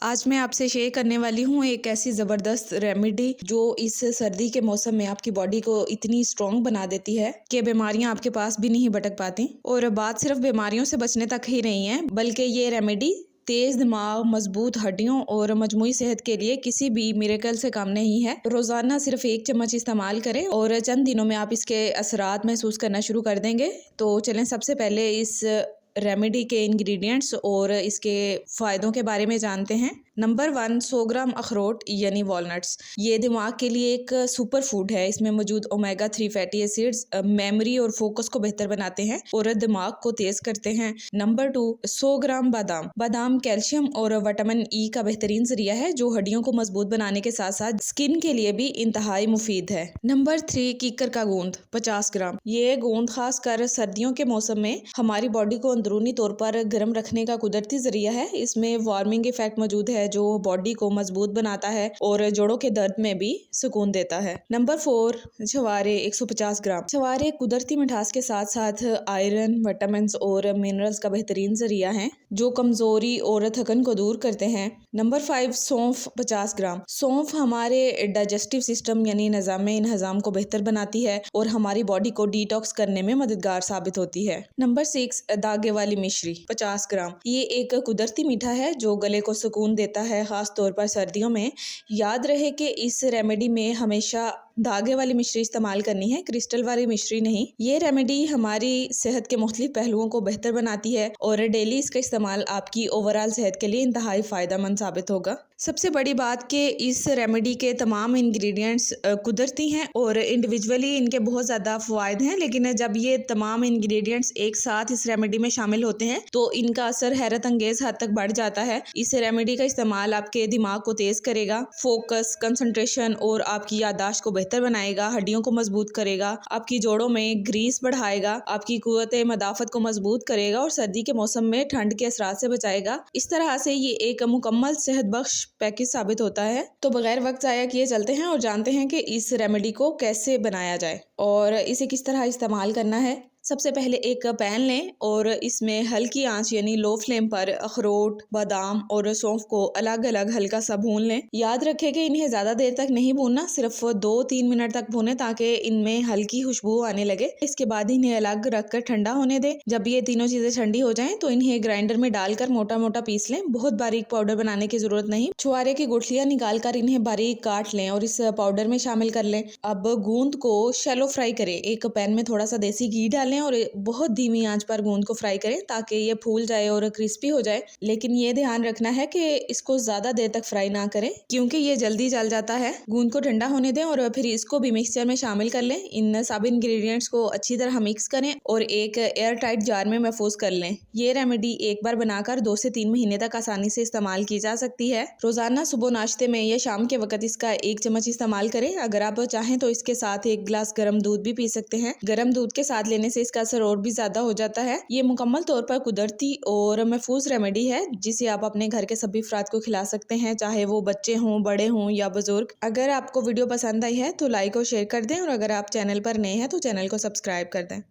आज मैं आपसे शेयर करने वाली हूँ एक ऐसी ज़बरदस्त रेमेडी जो इस सर्दी के मौसम में आपकी बॉडी को इतनी स्ट्रॉन्ग बना देती है कि बीमारियां आपके पास भी नहीं भटक पाती। और बात सिर्फ बीमारियों से बचने तक ही नहीं है, बल्कि ये रेमेडी तेज दिमाग, मजबूत हड्डियों और मजमूई सेहत के लिए किसी भी मिरेकल से कम नहीं है। रोजाना सिर्फ 1 चम्मच इस्तेमाल करें और चंद दिनों में आप इसके असरात महसूस करना शुरू कर देंगे। तो चलें सबसे पहले इस रेमेडी के इंग्रेडिएंट्स और इसके फ़ायदों के बारे में जानते हैं। नंबर 1, 100 ग्राम अखरोट यानी वॉलनट्स। ये दिमाग के लिए एक सुपर फूड है। इसमें मौजूद ओमेगा 3 फैटी एसिड्स मेमोरी और फोकस को बेहतर बनाते हैं और दिमाग को तेज करते हैं। नंबर 2, 100 ग्राम बादाम। बादाम कैल्शियम और विटामिन ई का बेहतरीन जरिया है जो हड्डियों को मजबूत बनाने के साथ साथ स्किन के लिए भी इंतहाई मुफीद है। नंबर 3, कीकर का गोंद 50 ग्राम। ये गोंद खासकर सर्दियों के मौसम में हमारी बॉडी को अंदरूनी तौर पर गर्म रखने का कुदरती जरिया है। इसमें वार्मिंग इफेक्ट मौजूद है जो बॉडी को मजबूत बनाता है और जोड़ों के दर्द में भी सुकून देता है। नंबर 4, छुहारे 150 ग्राम। छुहारे कुदरती मिठास के साथ साथ आयरन, विटामिन और मिनरल्स का बेहतरीन जरिया है जो कमजोरी और थकन को दूर करते हैं। नंबर 5, सौंफ 50 ग्राम। सौंफ हमारे डाइजेस्टिव सिस्टम यानी निज़ाम को बेहतर बनाती है और हमारी बॉडी को डिटॉक्स करने में मददगार साबित होती है। नंबर 6, दागे वाली मिश्री 50 ग्राम। ये एक कुदरती मीठा है जो गले को सुकून देता है, खास तौर पर सर्दियों में। याद रहे कि इस रेमेडी में हमेशा धागे वाली मिश्री इस्तेमाल करनी है, क्रिस्टल वाली मिश्री नहीं। ये रेमेडी हमारी सेहत के मुख्तलिफ पहलुओं को बेहतर बनाती है और डेली इसका इस्तेमाल आपकी ओवरऑल सेहत के लिए इंतहाई फायदेमंद साबित होगा। सबसे बड़ी बात कि इस रेमेडी के तमाम इंग्रेडिएंट्स कुदरती हैं और इंडिविजुअली इनके बहुत ज़्यादा फ़वाइद हैं, लेकिन जब ये तमाम इंग्रेडिएंट्स एक साथ इस रेमेडी में शामिल होते हैं तो इनका असर हैरत अंगेज हद तक बढ़ जाता है। इस रेमेडी का इस्तेमाल आपके दिमाग को तेज करेगा, फोकस, कंसंट्रेशन और आपकी याददाश्त को बेहतर बनाएगा, हड्डियों को मजबूत करेगा, आपकी जोड़ों में ग्रीस बढ़ाएगा, आपकी कुव्वत मदाफत को मजबूत करेगा और सर्दी के मौसम में ठंड के असरात से बचाएगा। इस तरह से ये एक मुकम्मल सेहत बख्श पैकेज साबित होता है। तो बगैर वक्त ज़ाया किए चलते हैं और जानते हैं कि इस रेमेडी को कैसे बनाया जाए और इसे किस तरह इस्तेमाल करना है। सबसे पहले एक पैन लें और इसमें हल्की आंच यानी लो फ्लेम पर अखरोट, बादाम और सौंफ को अलग अलग हल्का सा भून लें। याद रखें कि इन्हें ज़्यादा देर तक नहीं भूनना, सिर्फ 2-3 मिनट तक भूनें ताकि इनमें हल्की खुशबू आने लगे। इसके बाद इन्हें अलग रखकर ठंडा होने दें। जब ये तीनों चीज़ें ठंडी हो जाएं तो इन्हें ग्राइंडर में डालकर मोटा मोटा पीस लें। बहुत बारीक पाउडर बनाने की जरूरत नहीं। छुहारे की गुठलियाँ निकाल कर इन्हें बारीक काट लें और इस पाउडर में शामिल कर लें। अब गूंद को शैलो फ्राई करें। एक पैन में थोड़ा सा देसी घी डालें और बहुत धीमी आंच पर गूंद को फ्राई करें ताकि ये फूल जाए और क्रिस्पी हो जाए। लेकिन ये ध्यान रखना है कि इसको ज्यादा देर तक फ्राई ना करें क्योंकि ये जल्दी जल जाता है। गूंद को ठंडा होने दें और फिर इसको भी मिक्सचर में शामिल कर लें। इन सब इंग्रेडिएंट्स को अच्छी तरह मिक्स करें और एक एयर टाइट जार में महफूज कर लें। ये रेमेडी एक बार बनाकर 2 से 3 महीने तक आसानी से इस्तेमाल की जा सकती है। रोजाना सुबह नाश्ते में या शाम के वक्त इसका 1 चम्मच इस्तेमाल करें। अगर आप चाहें तो इसके साथ 1 गिलास गर्म दूध भी पी सकते हैं। गर्म दूध के साथ लेने से इसका असर और भी ज्यादा हो जाता है। ये मुकम्मल तौर पर कुदरती और महफूज रेमेडी है जिसे आप अपने घर के सभी अफराद को खिला सकते हैं, चाहे वो बच्चे हों, बड़े हों या बुजुर्ग। अगर आपको वीडियो पसंद आई है तो लाइक और शेयर कर दें और अगर आप चैनल पर नए हैं तो चैनल को सब्सक्राइब कर दें।